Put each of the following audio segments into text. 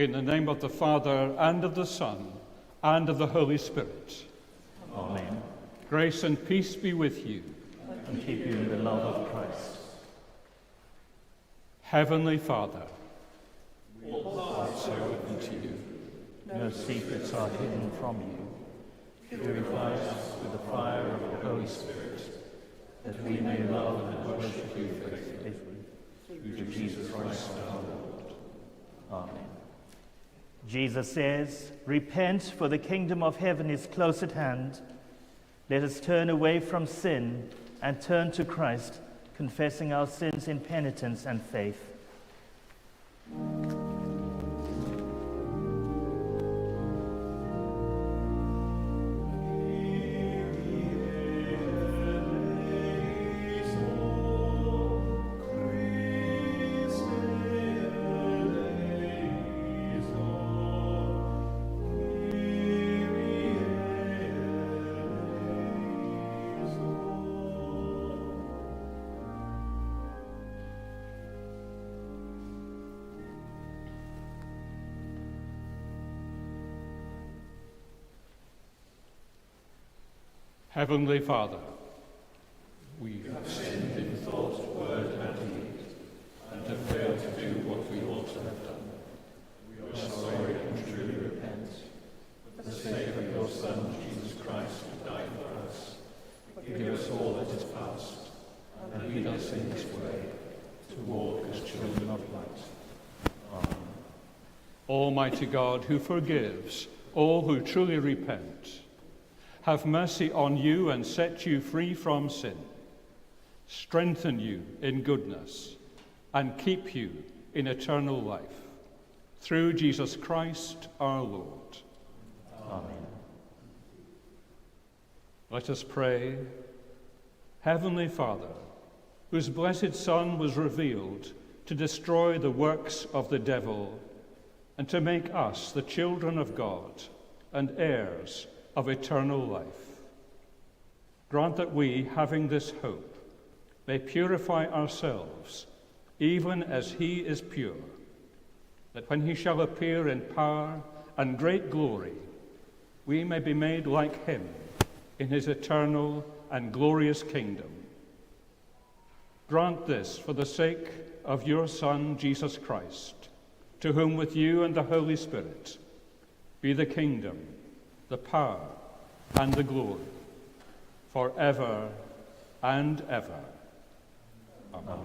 In the name of the Father, and of the Son, and of the Holy Spirit. Amen. Grace and peace be with you. And keep you in the love of Christ. Heavenly Father, all hearts are open to you. No secrets are hidden from you. Purify us with the fire of the Holy Spirit, that we may love and worship you faithfully. Through Jesus Christ our Lord. Amen. Jesus says, "Repent, for the kingdom of heaven is close at hand. Let us turn away from sin and turn to Christ, confessing our sins in penitence and faith." Heavenly Father, we have sinned in thought, word, and deed, and have failed to do what we ought to have done. We are sorry and truly repent. For the sake of your Son, Jesus Christ, who died for us, forgive us all that is past, and lead us in this way to walk as children of light. Amen. Almighty God, who forgives all who truly repent, have mercy on you and set you free from sin, strengthen you in goodness, and keep you in eternal life. Through Jesus Christ our Lord. Amen. Let us pray. Heavenly Father, whose blessed Son was revealed to destroy the works of the devil and to make us the children of God and heirs of eternal life, grant that we, having this hope, may purify ourselves, even as he is pure, that when he shall appear in power and great glory, we may be made like him in his eternal and glorious kingdom. Grant this for the sake of your Son, Jesus Christ, to whom with you and the Holy Spirit be the kingdom, the power, and the glory, forever and ever. Amen.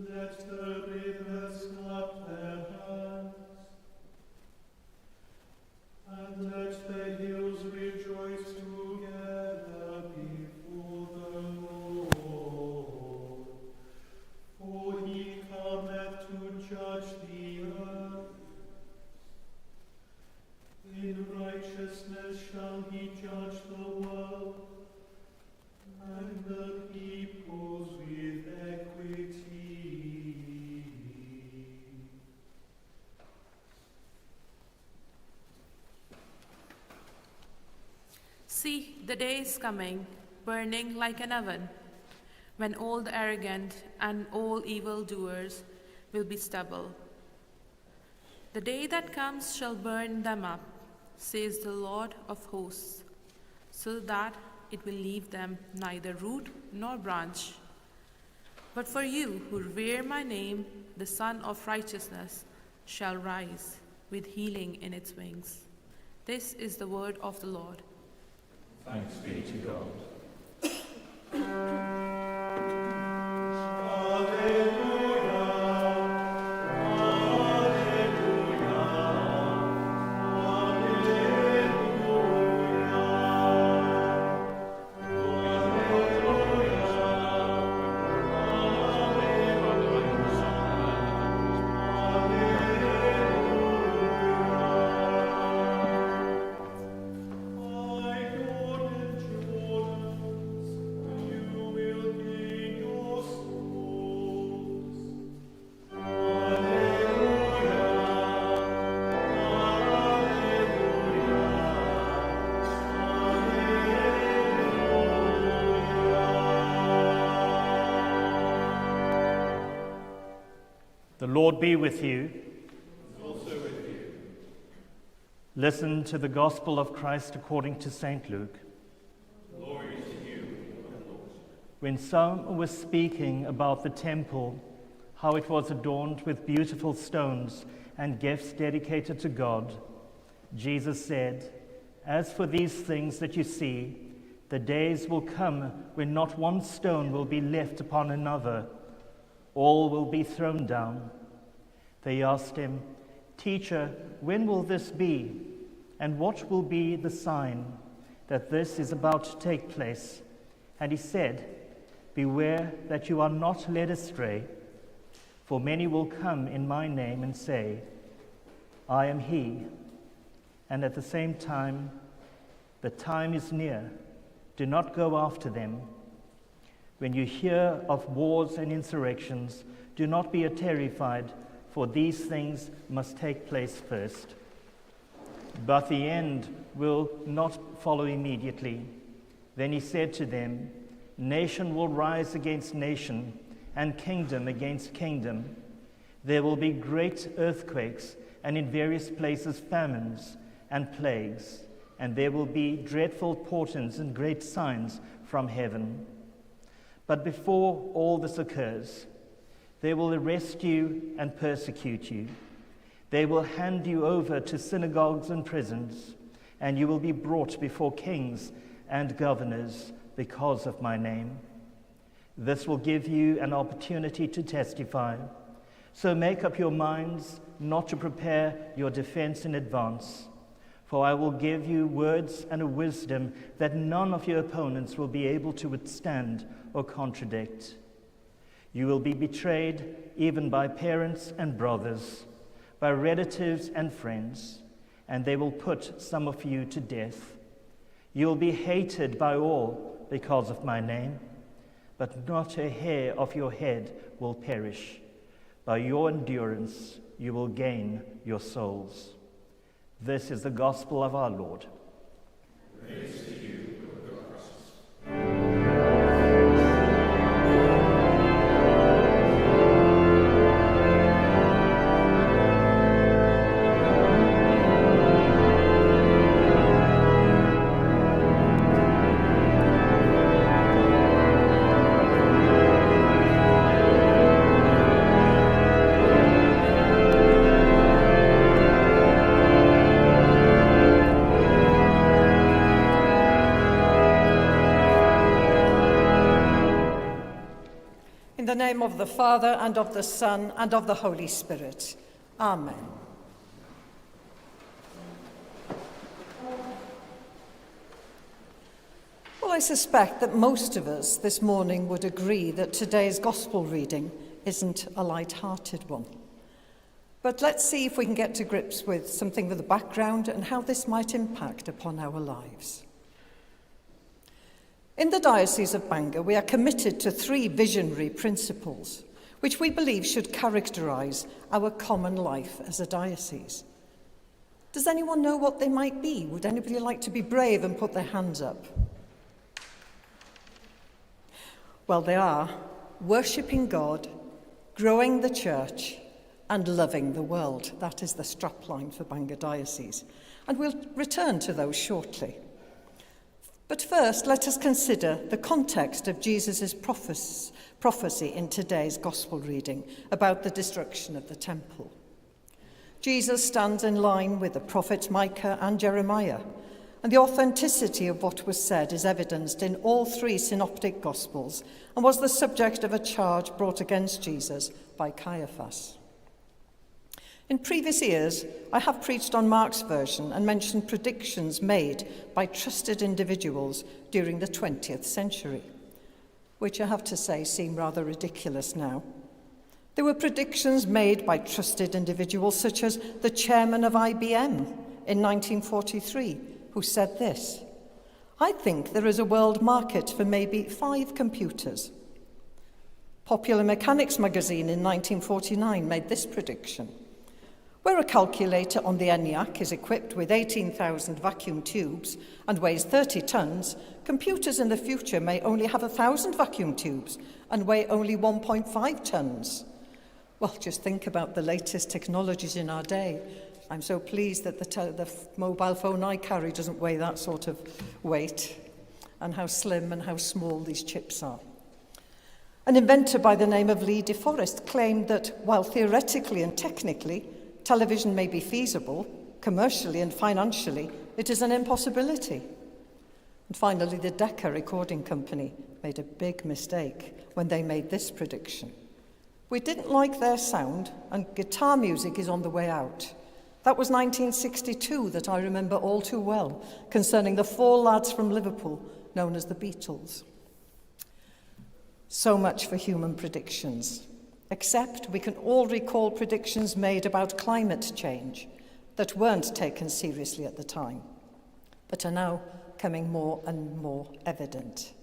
Let the rivers up he judge the world and the peoples with equity. See, the day is coming, burning like an oven, when all the arrogant and all evildoers will be stubble. The day that comes shall burn them up, says the Lord of hosts, so that it will leave them neither root nor branch. But for you who revere my name, the Son of Righteousness shall rise with healing in its wings. This is the word of the Lord. Thanks be to God. The Lord be with you. And also with you. Listen to the Gospel of Christ according to St. Luke. Glory to you, O Lord. When some was speaking about the temple, how it was adorned with beautiful stones and gifts dedicated to God, Jesus said, "As for these things that you see, the days will come when not one stone will be left upon another. All will be thrown down." They asked him, "Teacher, when will this be? And what will be the sign that this is about to take place?" And he said, "Beware that you are not led astray, for many will come in my name and say, 'I am he,' and at the same time, 'The time is near.' Do not go after them. When you hear of wars and insurrections, do not be terrified, for these things must take place first. But the end will not follow immediately." Then he said to them, "Nation will rise against nation, and kingdom against kingdom. There will be great earthquakes, and in various places famines and plagues, and there will be dreadful portents and great signs from heaven. But before all this occurs, they will arrest you and persecute you. They will hand you over to synagogues and prisons, and you will be brought before kings and governors because of my name. This will give you an opportunity to testify. So make up your minds not to prepare your defense in advance, for I will give you words and a wisdom that none of your opponents will be able to withstand or contradict. You will be betrayed even by parents and brothers, by relatives and friends, and they will put some of you to death. You will be hated by all because of my name, but not a hair of your head will perish. By your endurance you will gain your souls." This is the gospel of our Lord. Praise to you, O Christ. In the name of the Father, and of the Son, and of the Holy Spirit. Amen. Well, I suspect that most of us this morning would agree that today's Gospel reading isn't a light-hearted one. But let's see if we can get to grips with something of the background and how this might impact upon our lives. In the Diocese of Bangor, we are committed to 3 visionary principles, which we believe should characterise our common life as a diocese. Does anyone know what they might be? Would anybody like to be brave and put their hands up? Well, they are worshipping God, growing the church, and loving the world. That is the strapline for Bangor Diocese. And we'll return to those shortly. But first, let us consider the context of Jesus' prophecy in today's Gospel reading about the destruction of the temple. Jesus stands in line with the prophets Micah and Jeremiah, and the authenticity of what was said is evidenced in all 3 synoptic Gospels and was the subject of a charge brought against Jesus by Caiaphas. In previous years, I have preached on Mark's version and mentioned predictions made by trusted individuals during the 20th century, which I have to say seem rather ridiculous now. There were predictions made by trusted individuals such as the chairman of IBM in 1943, who said this: "I think there is a world market for maybe 5 computers." Popular Mechanics magazine in 1949 made this prediction: "Where a calculator on the ENIAC is equipped with 18,000 vacuum tubes and weighs 30 tons, computers in the future may only have 1,000 vacuum tubes and weigh only 1.5 tons. Well, just think about the latest technologies in our day. I'm so pleased that the mobile phone I carry doesn't weigh that sort of weight, and how slim and how small these chips are. An inventor by the name of Lee DeForest claimed that while theoretically and technically television may be feasible, commercially and financially, it is an impossibility. And finally, the Decca Recording Company made a big mistake when they made this prediction. We didn't like their sound, and guitar music is on the way out. That was 1962 that I remember all too well, concerning the 4 lads from Liverpool known as the Beatles. So much for human predictions. Except we can all recall predictions made about climate change that weren't taken seriously at the time, but are now becoming more and more evident.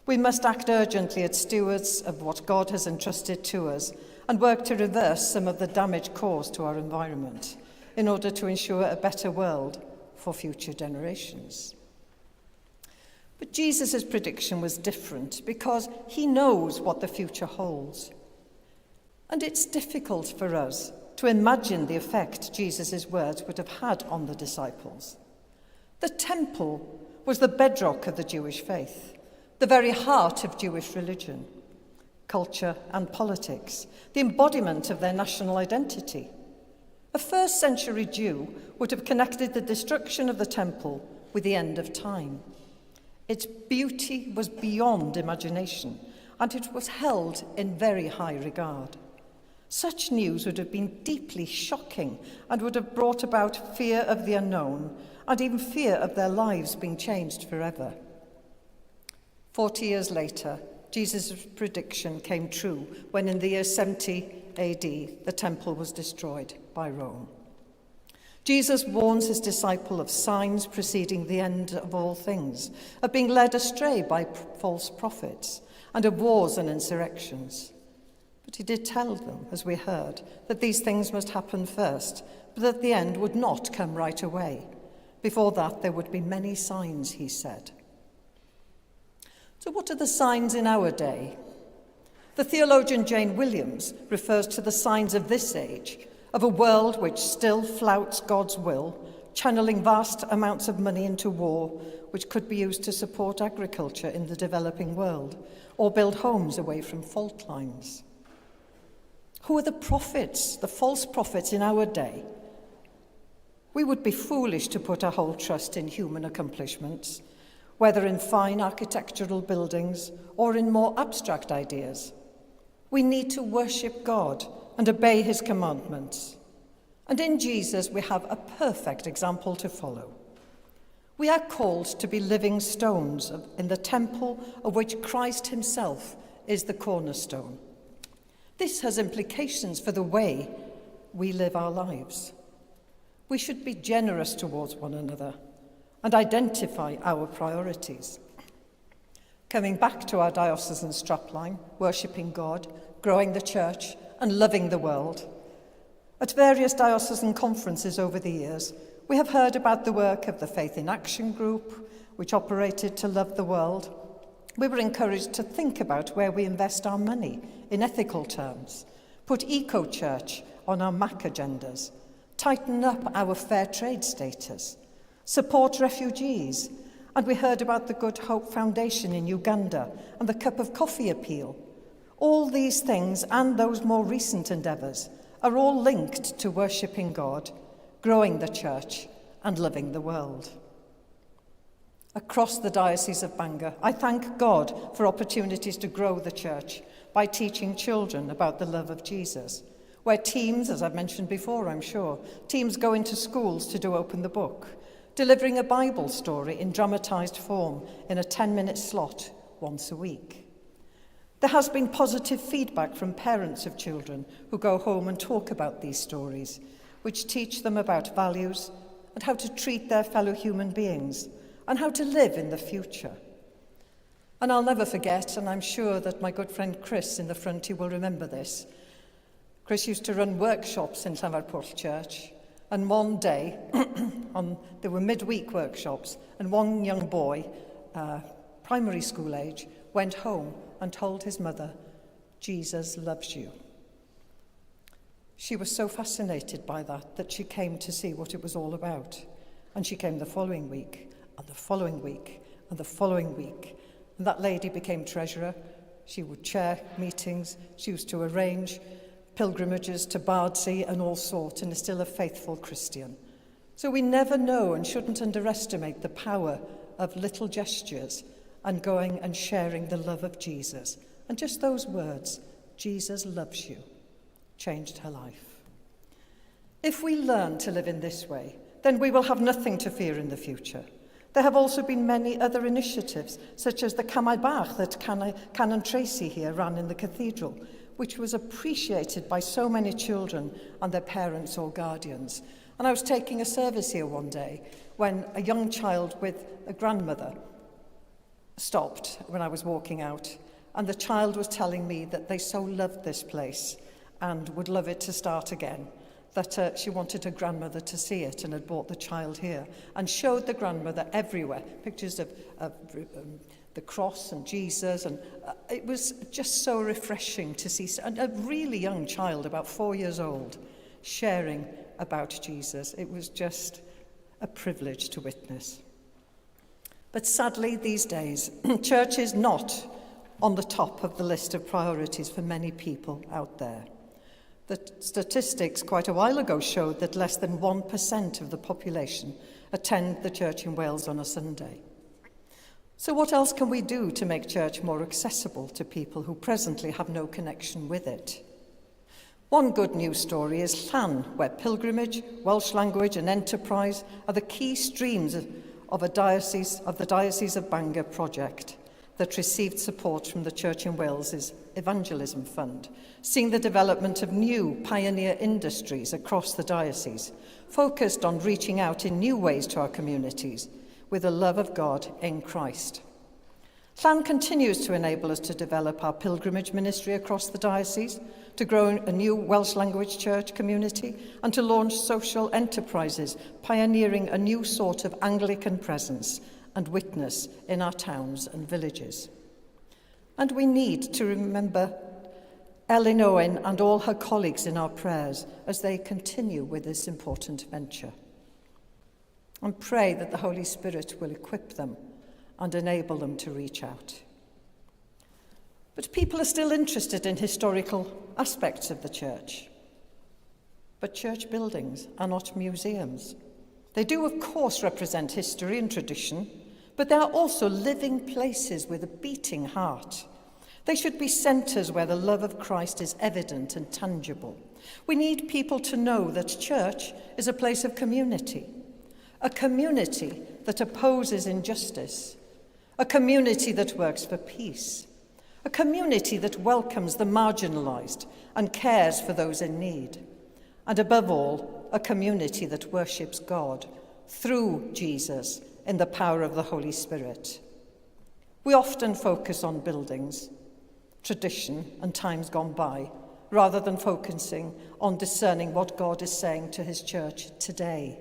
We must act urgently as stewards of what God has entrusted to us and work to reverse some of the damage caused to our environment in order to ensure a better world for future generations. But Jesus' prediction was different because he knows what the future holds. And it's difficult for us to imagine the effect Jesus' words would have had on the disciples. The temple was the bedrock of the Jewish faith, the very heart of Jewish religion, culture and politics, the embodiment of their national identity. A first-century Jew would have connected the destruction of the temple with the end of time. Its beauty was beyond imagination, and it was held in very high regard. Such news would have been deeply shocking and would have brought about fear of the unknown and even fear of their lives being changed forever. 40 years later, Jesus' prediction came true when in the year 70 AD, the temple was destroyed by Rome. Jesus warns his disciple of signs preceding the end of all things, of being led astray by false prophets, and of wars and insurrections. But he did tell them, as we heard, that these things must happen first, but that the end would not come right away. Before that, there would be many signs, he said. So what are the signs in our day? The theologian Jane Williams refers to the signs of this age, of a world which still flouts God's will, channeling vast amounts of money into war, which could be used to support agriculture in the developing world, or build homes away from fault lines. Who are the prophets, the false prophets in our day? We would be foolish to put our whole trust in human accomplishments, whether in fine architectural buildings or in more abstract ideas. We need to worship God and obey his commandments. And in Jesus, we have a perfect example to follow. We are called to be living stones in the temple of which Christ himself is the cornerstone. This has implications for the way we live our lives. We should be generous towards one another and identify our priorities. Coming back to our diocesan strapline, worshipping God, growing the church, and loving the world. At various diocesan conferences over the years, we have heard about the work of the Faith in Action group, which operated to love the world. We were encouraged to think about where we invest our money in ethical terms, put eco-church on our MAC agendas, tighten up our fair trade status, support refugees, and we heard about the Good Hope Foundation in Uganda and the Cup of Coffee appeal. All these things and those more recent endeavours are all linked to worshipping God, growing the church and loving the world. Across the Diocese of Bangor, I thank God for opportunities to grow the church by teaching children about the love of Jesus, where teams, as I've mentioned before, I'm sure, teams go into schools to do Open the Book, delivering a Bible story in dramatised form in a 10-minute slot once a week. There has been positive feedback from parents of children who go home and talk about these stories, which teach them about values and how to treat their fellow human beings and how to live in the future. And I'll never forget, and I'm sure that my good friend Chris in the front, he will remember this. Chris used to run workshops in Llanfairpwll Church, and one day, there were midweek workshops, and one young boy, primary school age, went home and told his mother, "Jesus loves you." She was so fascinated by that she came to see what it was all about. And she came the following week, and the following week, and the following week. And that lady became treasurer. She would chair meetings. She used to arrange pilgrimages to Bardsey and all sorts, and is still a faithful Christian. So we never know and shouldn't underestimate the power of little gestures and going and sharing the love of Jesus. And just those words, "Jesus loves you," changed her life. If we learn to live in this way, then we will have nothing to fear in the future. There have also been many other initiatives, such as the Camau Bach that Canon Tracy here ran in the cathedral, which was appreciated by so many children and their parents or guardians. And I was taking a service here one day when a young child with a grandmother stopped when I was walking out, and the child was telling me that they so loved this place and would love it to start again, that she wanted her grandmother to see it and had brought the child here and showed the grandmother everywhere pictures of the cross and Jesus, and it was just so refreshing to see a really young child, about 4 years old, sharing about Jesus. It was just a privilege to witness. But sadly, these days, church is not on the top of the list of priorities for many people out there. The statistics quite a while ago showed that less than 1% of the population attend the church in Wales on a Sunday. So what else can we do to make church more accessible to people who presently have no connection with it? One good news story is Llan, where pilgrimage, Welsh language and enterprise are the key streams of the Diocese of Bangor project that received support from the Church in Wales's Evangelism Fund, seeing the development of new pioneer industries across the diocese, focused on reaching out in new ways to our communities with the love of God in Christ. Llan continues to enable us to develop our pilgrimage ministry across the diocese, to grow a new Welsh language church community, and to launch social enterprises, pioneering a new sort of Anglican presence and witness in our towns and villages. And we need to remember Elin Owen and all her colleagues in our prayers as they continue with this important venture. And pray that the Holy Spirit will equip them and enable them to reach out. But people are still interested in historical aspects of the church. But church buildings are not museums. They do, of course, represent history and tradition, but they are also living places with a beating heart. They should be centres where the love of Christ is evident and tangible. We need people to know that church is a place of community, a community that opposes injustice, a community that works for peace, a community that welcomes the marginalised and cares for those in need, and above all, a community that worships God through Jesus in the power of the Holy Spirit. We often focus on buildings, tradition, and times gone by, rather than focusing on discerning what God is saying to his church today.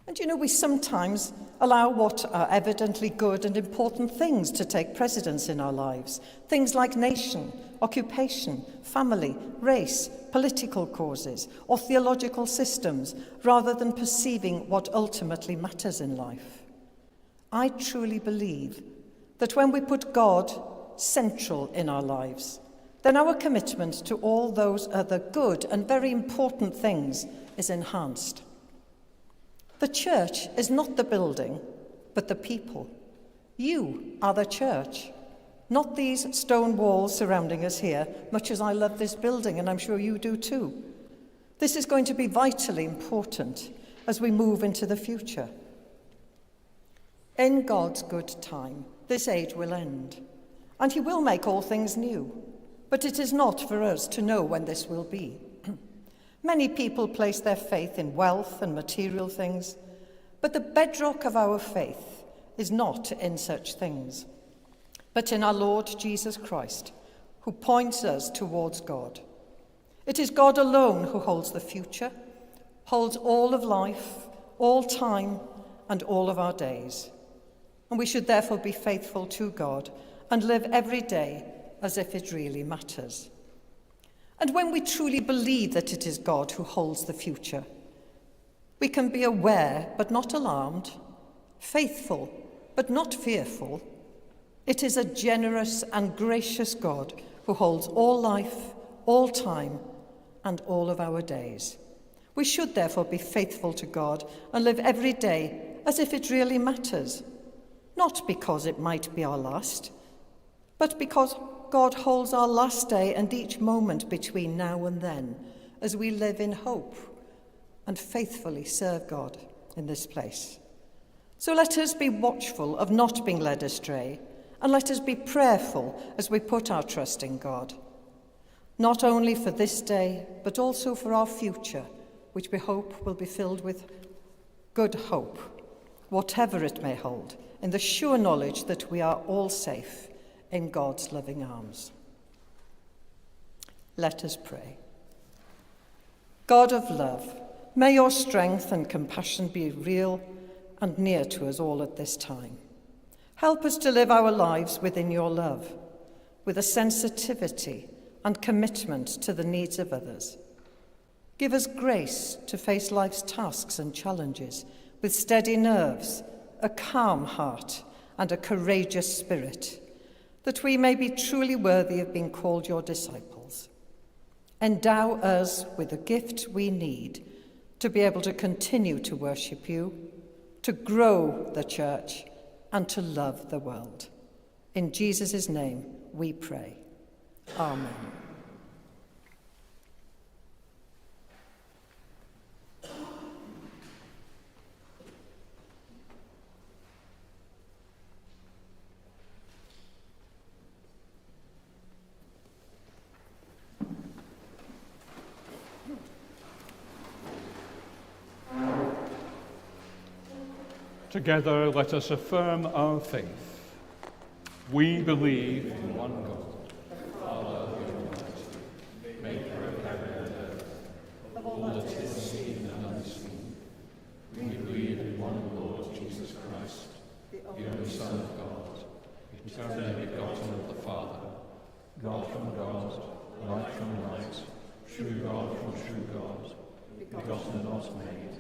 And we sometimes allow what are evidently good and important things to take precedence in our lives. Things like nation, occupation, family, race, political causes, or theological systems, rather than perceiving what ultimately matters in life. I truly believe that when we put God central in our lives, then our commitment to all those other good and very important things is enhanced. The church is not the building, but the people. You are the church, not these stone walls surrounding us here, much as I love this building, and I'm sure you do too. This is going to be vitally important as we move into the future. In God's good time, this age will end, and he will make all things new. But it is not for us to know when this will be. Many people place their faith in wealth and material things, but the bedrock of our faith is not in such things, but in our Lord Jesus Christ, who points us towards God. It is God alone who holds the future, holds all of life, all time, and all of our days. And we should therefore be faithful to God and live every day as if it really matters. And when we truly believe that it is God who holds the future, we can be aware but not alarmed, faithful but not fearful. It is a generous and gracious God who holds all life, all time, and all of our days. We should therefore be faithful to God and live every day as if it really matters, not because it might be our last, but because God holds our last day and each moment between now and then as we live in hope and faithfully serve God in this place. So let us be watchful of not being led astray, and let us be prayerful as we put our trust in God, not only for this day, but also for our future, which we hope will be filled with good hope, whatever it may hold, in the sure knowledge that we are all safe in God's loving arms. Let us pray. God of love, may your strength and compassion be real and near to us all at this time. Help us to live our lives within your love, with a sensitivity and commitment to the needs of others. Give us grace to face life's tasks and challenges with steady nerves, a calm heart, and a courageous spirit, that we may be truly worthy of being called your disciples. Endow us with the gift we need to be able to continue to worship you, to grow the church, and to love the world. In Jesus' name we pray. Amen. Together, let us affirm our faith. We believe in one God, Father Almighty, maker of heaven and earth, of all that is seen and unseen. We believe in one Lord Jesus Christ, the only Son of God, eternally begotten of the Father, God from God, light from light, true God from true God, begotten and not made,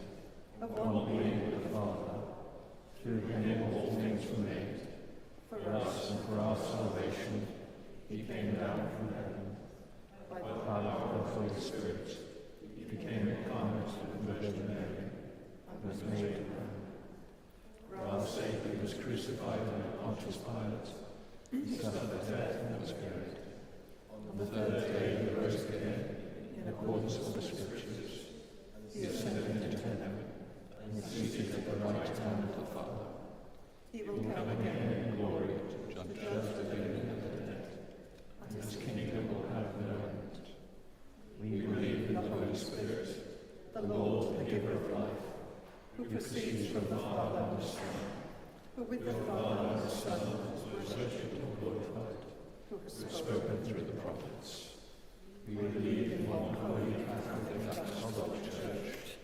of one being with the Father. Through him all things were made. For us and for our salvation, he came down from heaven. By the power of the Holy Spirit, he became incarnate of the Virgin Mary, and was made man. For our sake he was crucified under Pontius Pilate. He suffered death and was buried. On the third day he rose again, in accordance with the Scriptures. He ascended into heaven, and is seated at the right hand of the Father. He will come again in glory to judge the living and the dead, and his kingdom will have no end. We believe in the Holy who proceeds from the Father and the Son, who with the Father and the Son is worshipped and glorified, who has spoken through the prophets. We believe in one holy Catholic Apostolic Church.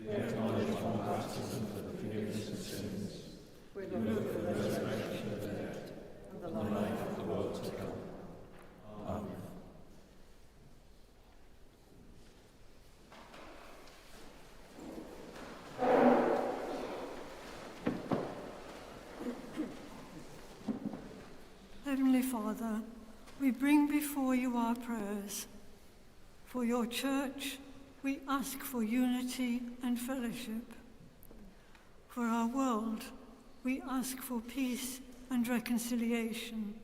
We acknowledge one baptism for the forgiveness of sins. We look for the resurrection of the dead and the life of the world to come. Amen. Heavenly Father, we bring before you our prayers. For your church, we ask for unity and fellowship. For our world, we ask for peace and reconciliation.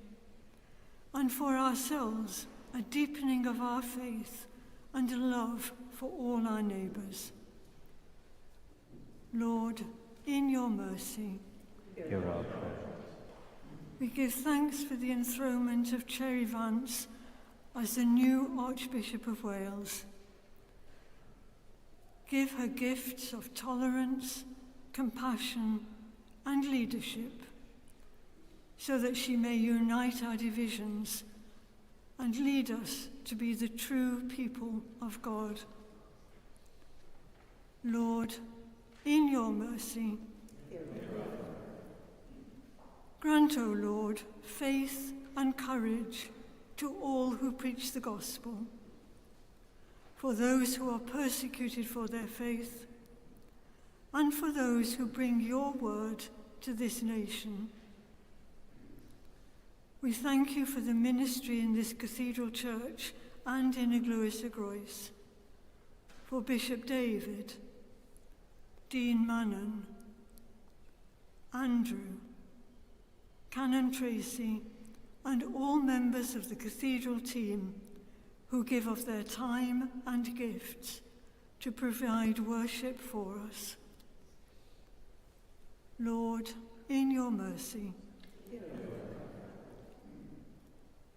And for ourselves, a deepening of our faith and a love for all our neighbours. Lord, in your mercy, Hear our prayer. we give thanks for the enthronement of Cherry Vance as the new Archbishop of Wales. Give her gifts of tolerance, compassion, and leadership, so that she may unite our divisions and lead us to be the true people of God. Lord, in your mercy, grant, O Lord, faith and courage to all who preach the gospel, for those who are persecuted for their faith, and for those who bring your word to this nation. We thank you for the ministry in this cathedral church and in Eglwys y Groes, for Bishop David, Dean Mannon, Andrew, Canon Tracy, and all members of the cathedral team who give of their time and gifts to provide worship for us. Lord, in your mercy,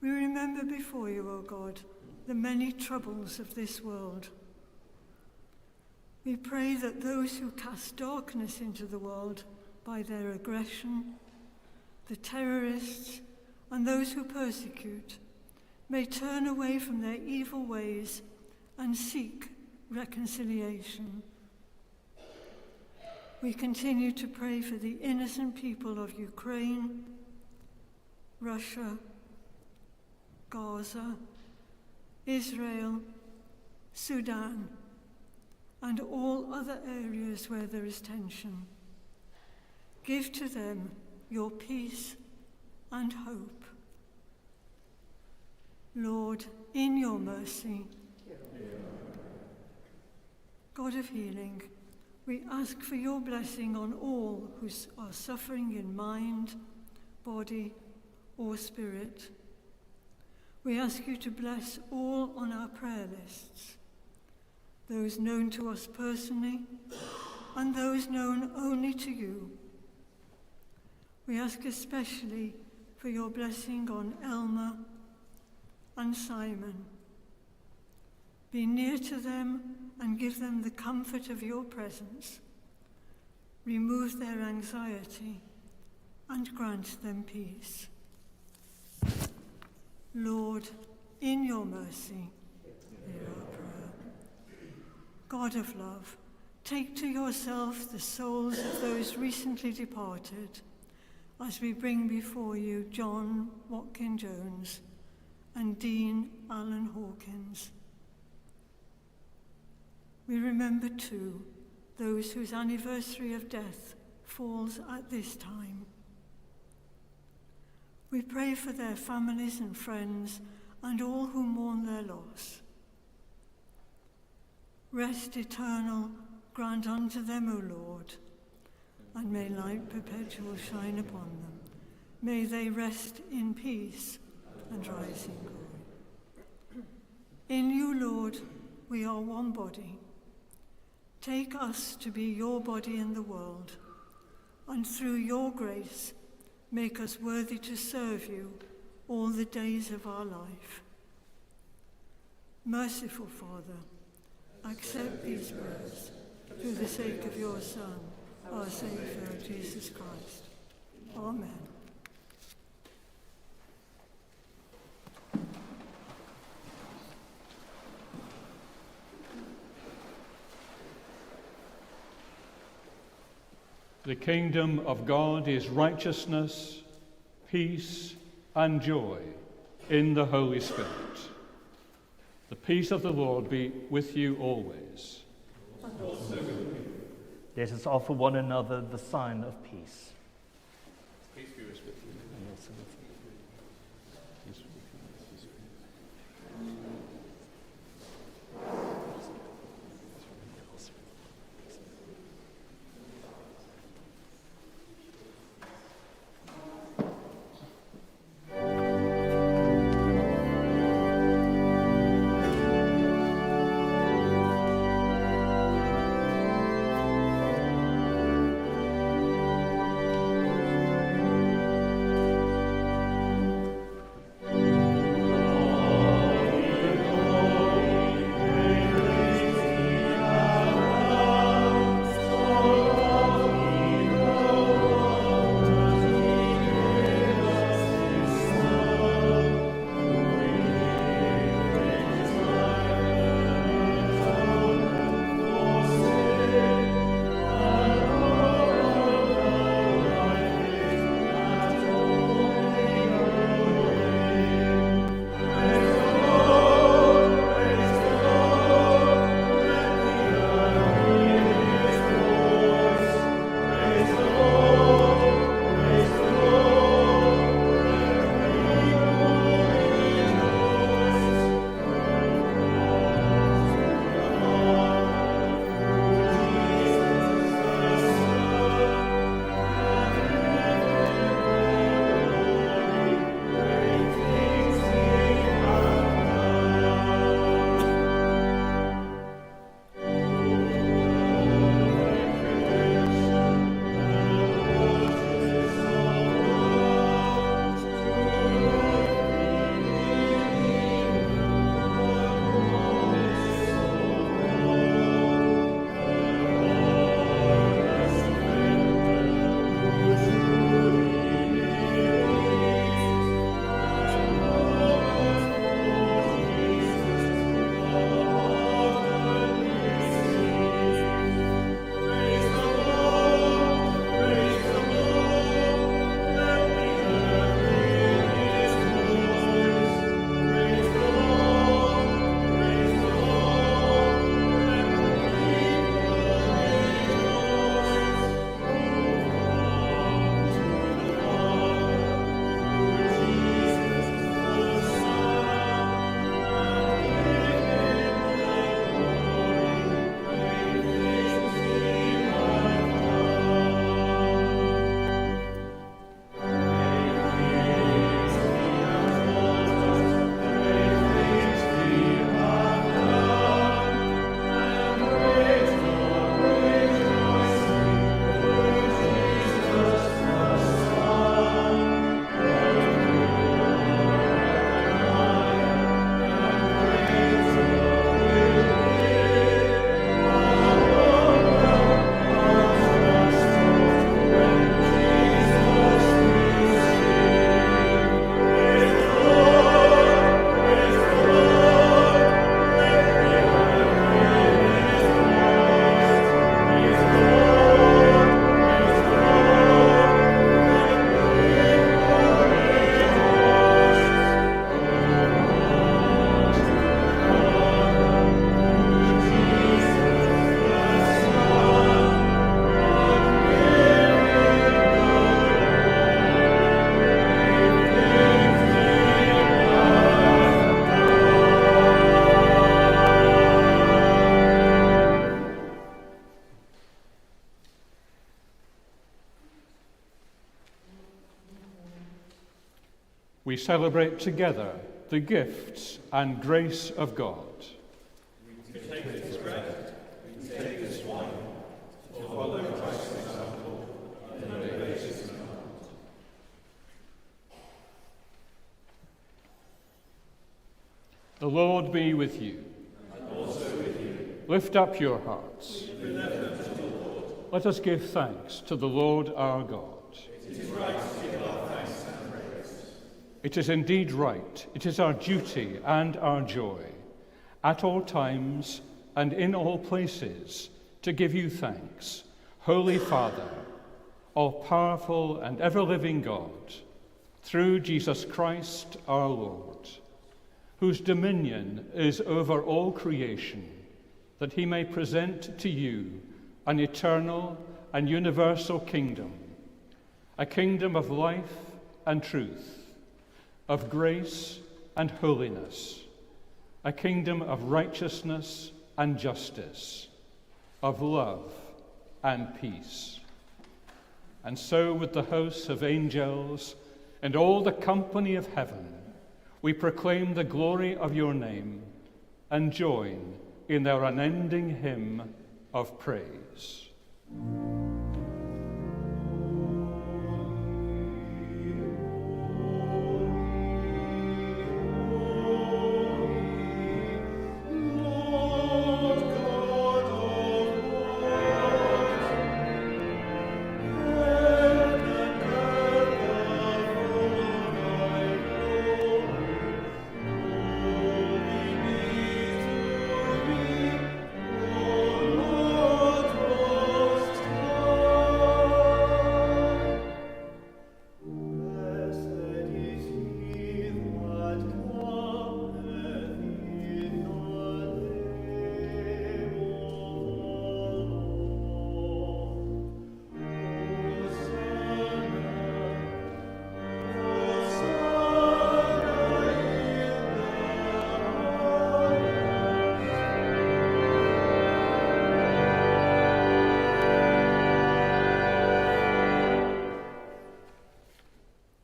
we remember before you, O God, the many troubles of this world. We pray that those who cast darkness into the world by their aggression, the terrorists, and those who persecute, may turn away from their evil ways and seek reconciliation. We continue to pray for the innocent people of Ukraine, Russia, Gaza, Israel, Sudan, and all other areas where there is tension. Give to them your peace and hope. Lord, in your mercy, God of healing, we ask for your blessing on all who are suffering in mind, body, or spirit. We ask you to bless all on our prayer lists, those known to us personally and those known only to you. We ask especially for your blessing on Elmer and Simon. Be near to them and give them the comfort of your presence. Remove their anxiety and grant them peace. Lord, in your mercy, hear our prayer. God of love, take to yourself the souls of those recently departed, as we bring before you John Watkin Jones and Dean Alan Hawkins. We remember too those whose anniversary of death falls at this time. We pray for their families and friends and all who mourn their loss. Rest eternal grant unto them, O Lord, and may light perpetual shine upon them. May they rest in peace and rise in glory. In you, Lord, we are one body. Take us to be your body in the world, and through your grace, make us worthy to serve you all the days of our life. Merciful Father, accept these prayers through the sake of your Son, our Saviour, Jesus Christ. Amen. The kingdom of God is righteousness, peace, and joy in the Holy Spirit. The peace of the Lord be with you always. Let us offer one another the sign of peace. Peace be with you. And also with you. we celebrate together the gifts and grace of God. We take this bread, we take this wine, to follow Christ's example and obey his command. The Lord be with you. And also with you. Lift up your hearts. We lift them let us give thanks to the Lord our God. It is right to give our thanks and praise. It is indeed right, it is our duty and our joy, at all times and in all places, to give you thanks, Holy Father, all-powerful and ever-living God, through Jesus Christ our Lord, whose dominion is over all creation, that he may present to you an eternal and universal kingdom, a kingdom of life and truth, of grace and holiness, a kingdom of righteousness and justice, of love and peace. And so with the hosts of angels and all the company of heaven, we proclaim the glory of your name and join in their unending hymn of praise.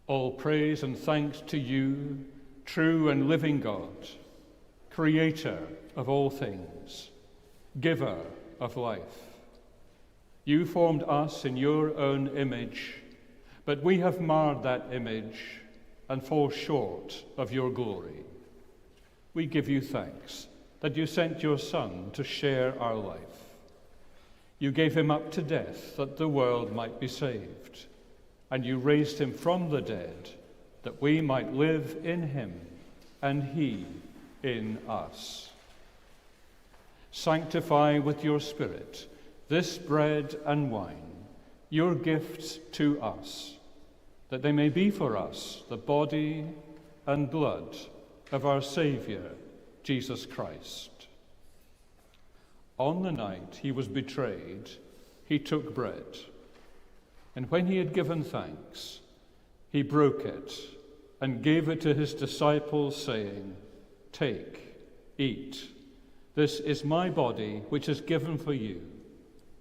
All praise and thanks to you, true and living God, creator of all things, giver of life. You formed us in your own image, but we have marred that image and fall short of your glory. We give you thanks that you sent your Son to share our life. You gave him up to death that the world might be saved, and you raised him from the dead that we might live in him and he in us. Sanctify with your Spirit this bread and wine, your gifts to us, that they may be for us the body and blood of our Saviour, Jesus Christ. On the night he was betrayed, he took bread, and when he had given thanks, he broke it and gave it to his disciples, saying, "Take, eat. This is my body, which is given for you.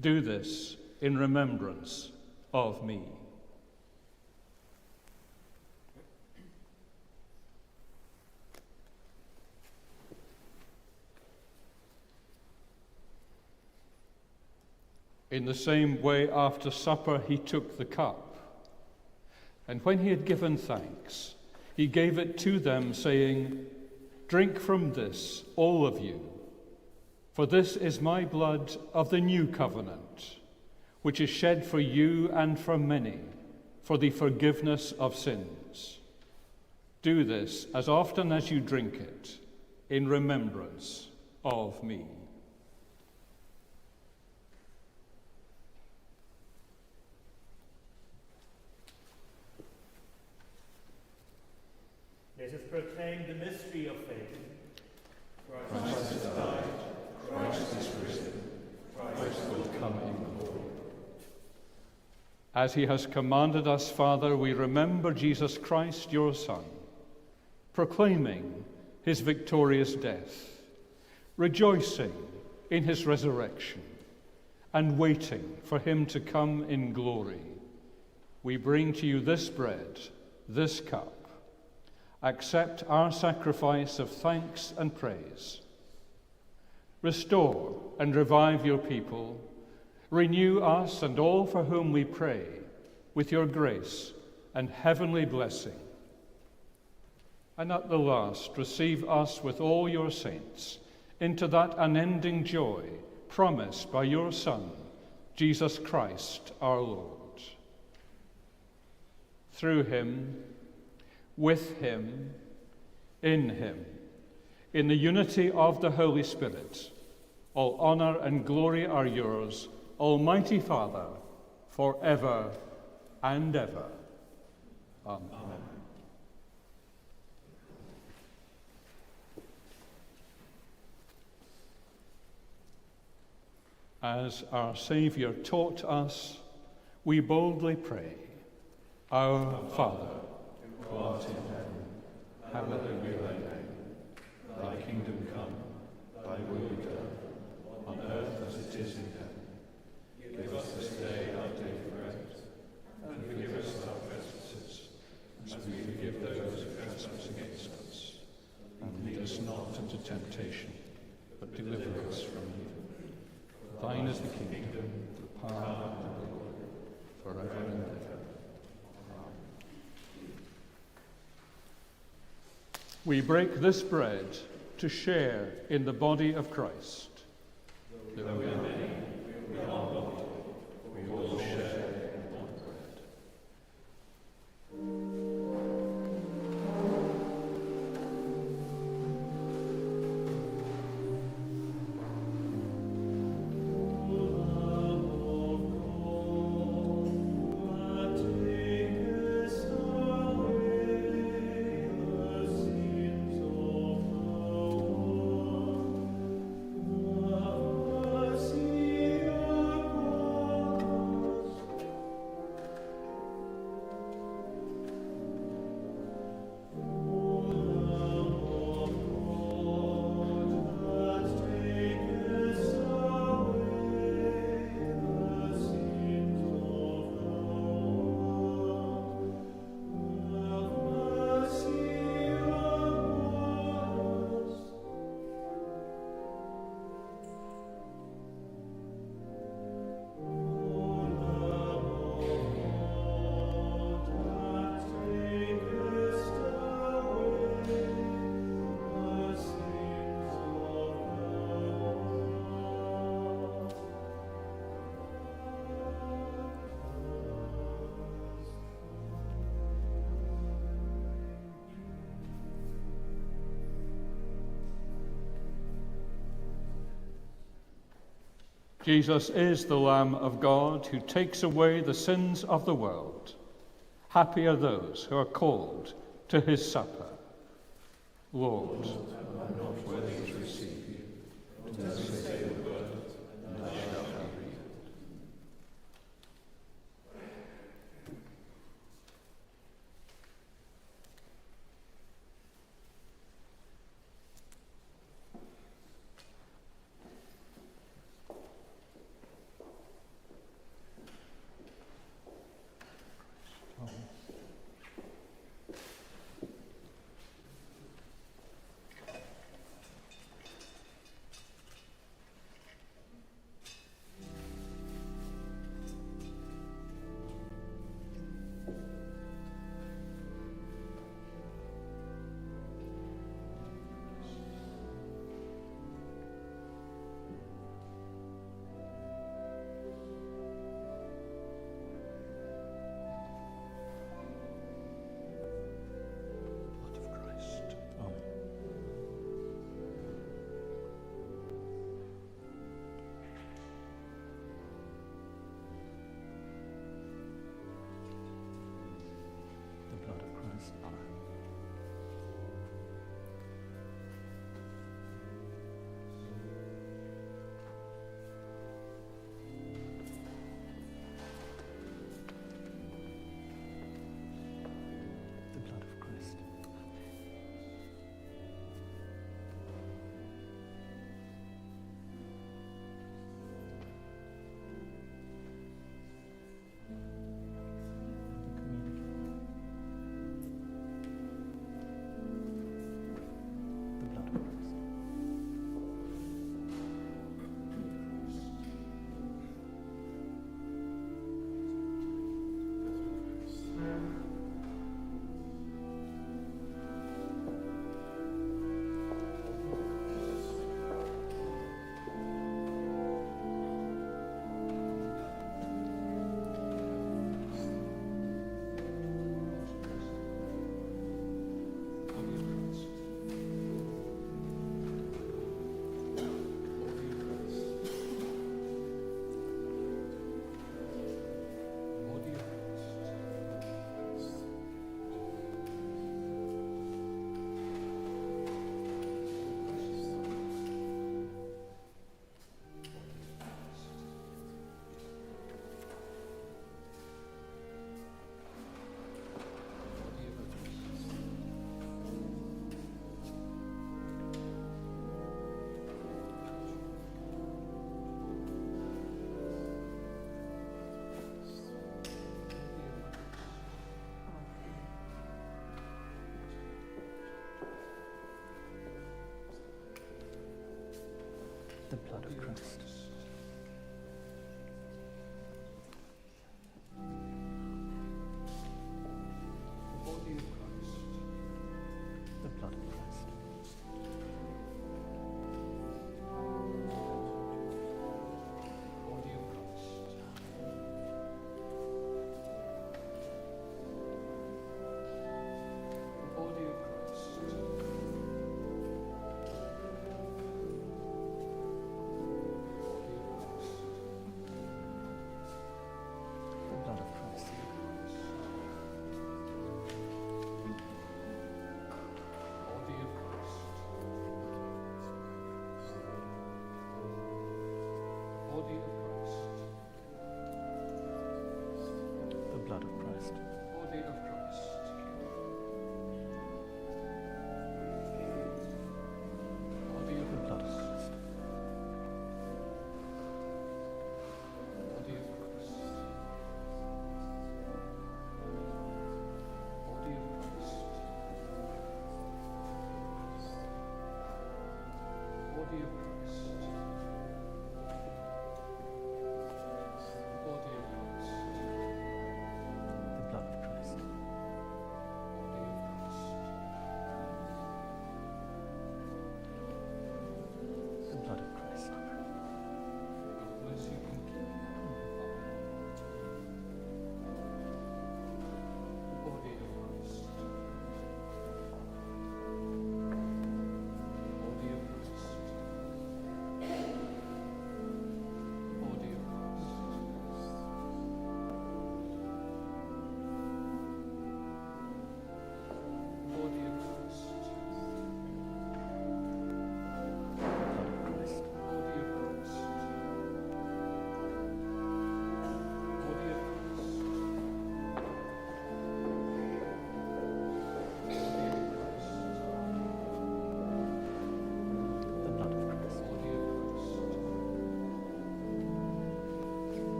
Do this in remembrance of me." In the same way, after supper, he took the cup, and when he had given thanks, he gave it to them, saying, "Drink from this, all of you, for this is my blood of the new covenant, which is shed for you and for many, for the forgiveness of sins. Do this as often as you drink it, in remembrance of me." Let us proclaim the mystery of faith. Christ has died, Christ is risen, Christ will come in glory. As he has commanded us, Father, we remember Jesus Christ, your Son, proclaiming his victorious death, rejoicing in his resurrection, and waiting for him to come in glory. We bring to you this bread, this cup. Accept our sacrifice of thanks and praise. Restore and revive your people. Renew us and all for whom we pray with your grace and heavenly blessing. And at the last, receive us with all your saints into that unending joy promised by your Son, Jesus Christ our Lord. Through him, with him, in the unity of the Holy Spirit, all honor and glory are yours, Almighty Father, forever and ever. Amen. As our Saviour taught us, we boldly pray, Our Father, who art in heaven, hallowed be thy name. Thy kingdom come, thy will be done, on earth as it is in heaven. Give us this day our daily bread, and forgive us our trespasses, as we forgive those who trespass against us. And lead us not into temptation, but deliver us from evil. Thine is the kingdom, the power, and the glory, forever and ever. Amen. We break this bread to share in the body of Christ. Though we are many, we are one, we all share in one bread. Jesus is the Lamb of God who takes away the sins of the world. Happy are those who are called to his supper. Lord, I am not worthy to receive you, but only say the word, and I shall be healed.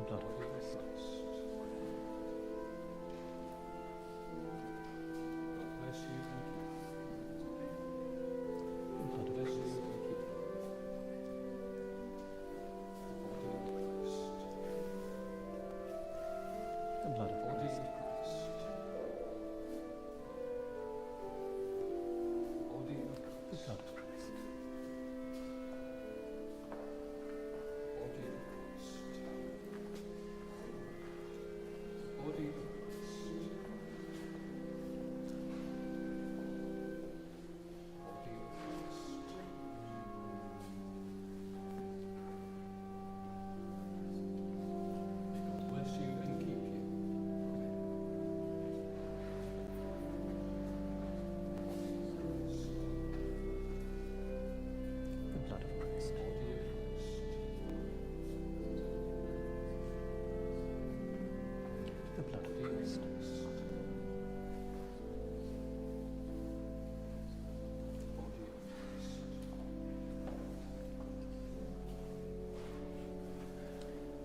blood of Christ. Bless you and The blood of bless you Christ. and keep you. The blood of Body Christ. of Christ. Body of The Christ. blood of Christ. Body of Christ. Body of Christ. Body of Christ. Bless you and keep you. The blood of Christ. Body of Christ. The blood of Body of Christ. Christ. Body of Christ.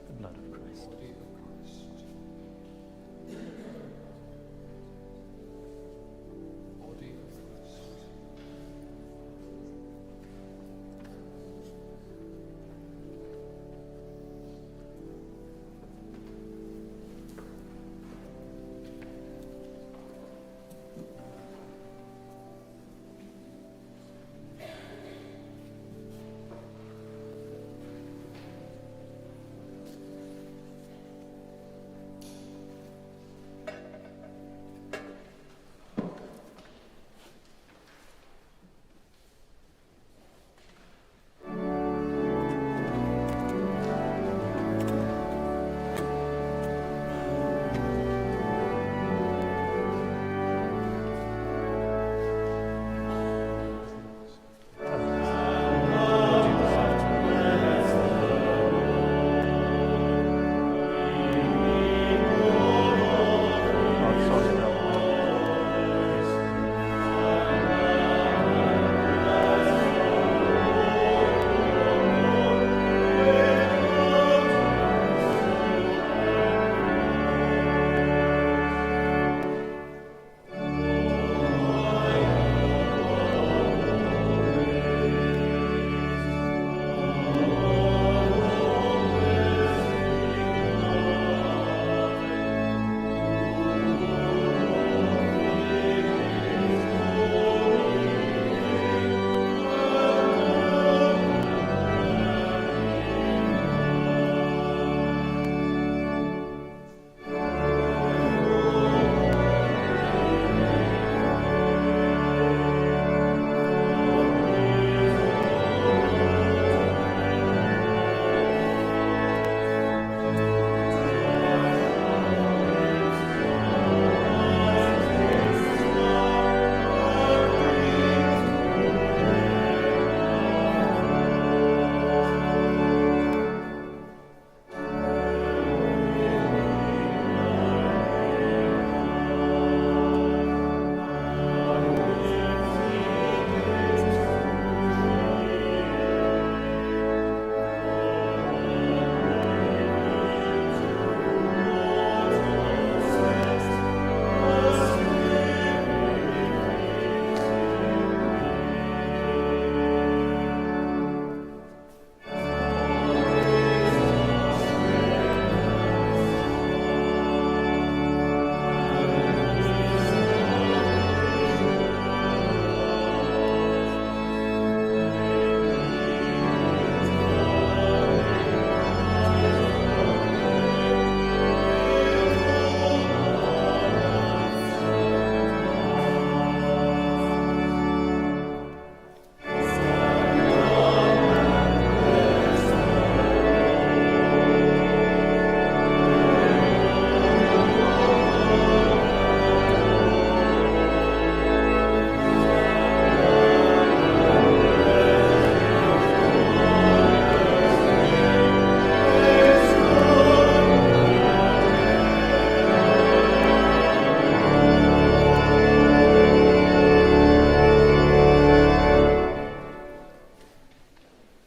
The blood of Christ. Body of Christ. Body of Christ.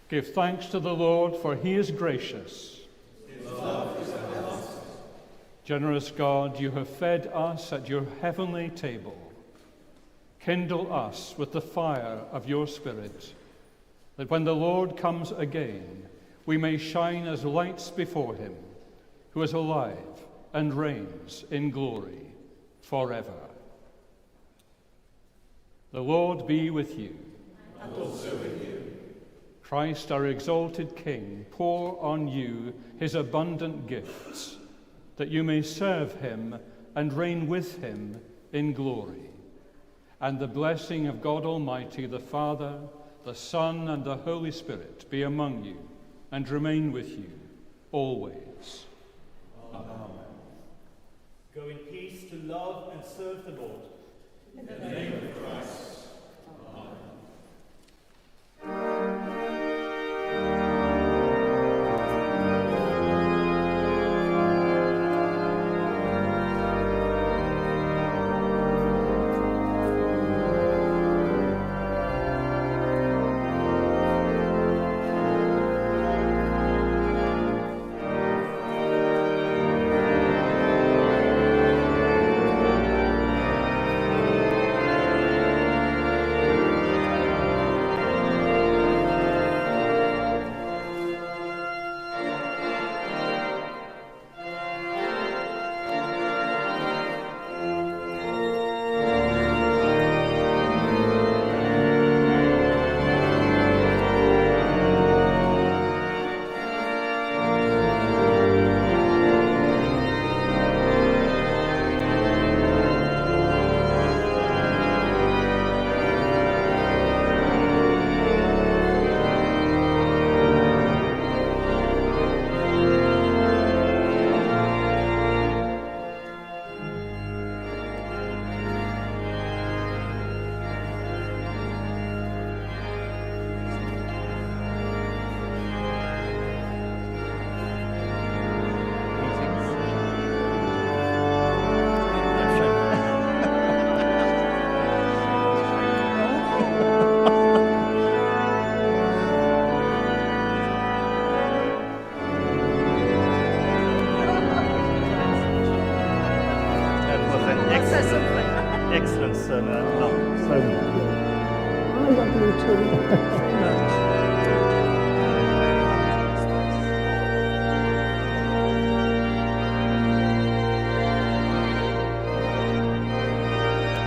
Give thanks to the Lord, for he is gracious. His love is Generous God, you have fed us at your heavenly table. Kindle us with the fire of your Spirit, that when the Lord comes again, we may shine as lights before him, who is alive and reigns in glory forever. The Lord be with you. And also with you. Christ, our exalted King, pour on you his abundant gifts, that you may serve him and reign with him in glory. And the blessing of God Almighty, the Father, the Son, and the Holy Spirit be among you and remain with you always. Amen. Go in peace to love and serve the Lord. In the name of Christ. Amen.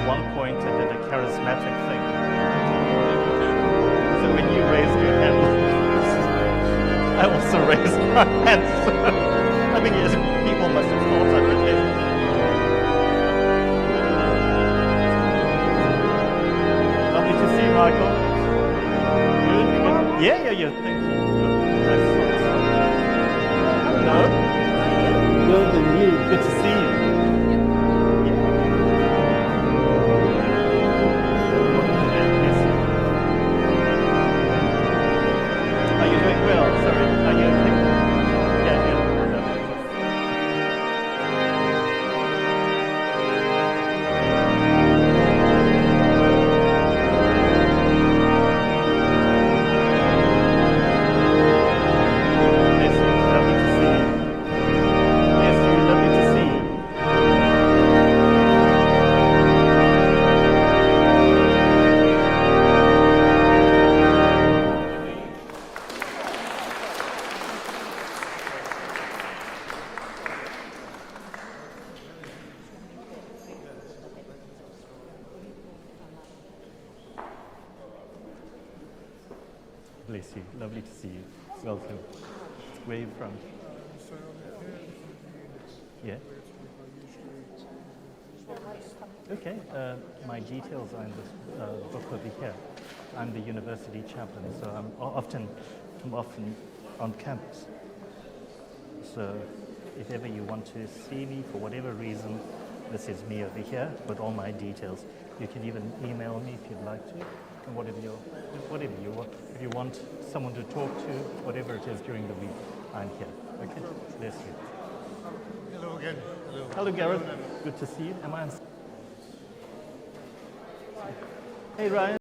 1 point, I did a charismatic thing. So when you raised your hand, I also raised my hand. So I think yes, people must have thought I could live. Lovely to see you, Michael. Good, you good? Yeah. Thank you. Hello. Good, and you? Good to see you. Are you doing well? Sorry, are you okay? Yeah. Bless you, lovely to see you. Bless you, lovely to see you. Bless you. Lovely to see you. Welcome. Where are you from? Yeah. Okay. My details are in this book over here. I'm the university chaplain, so I'm often on campus. So if ever you want to see me for whatever reason, this is me over here with all my details. You can even email me if you'd like to, and whatever you want. If you want someone to talk to, whatever it is during the week, I'm here. Okay, bless you. Hello again. Hello, Gareth. Good to see you. Am I on? Hey, Ryan.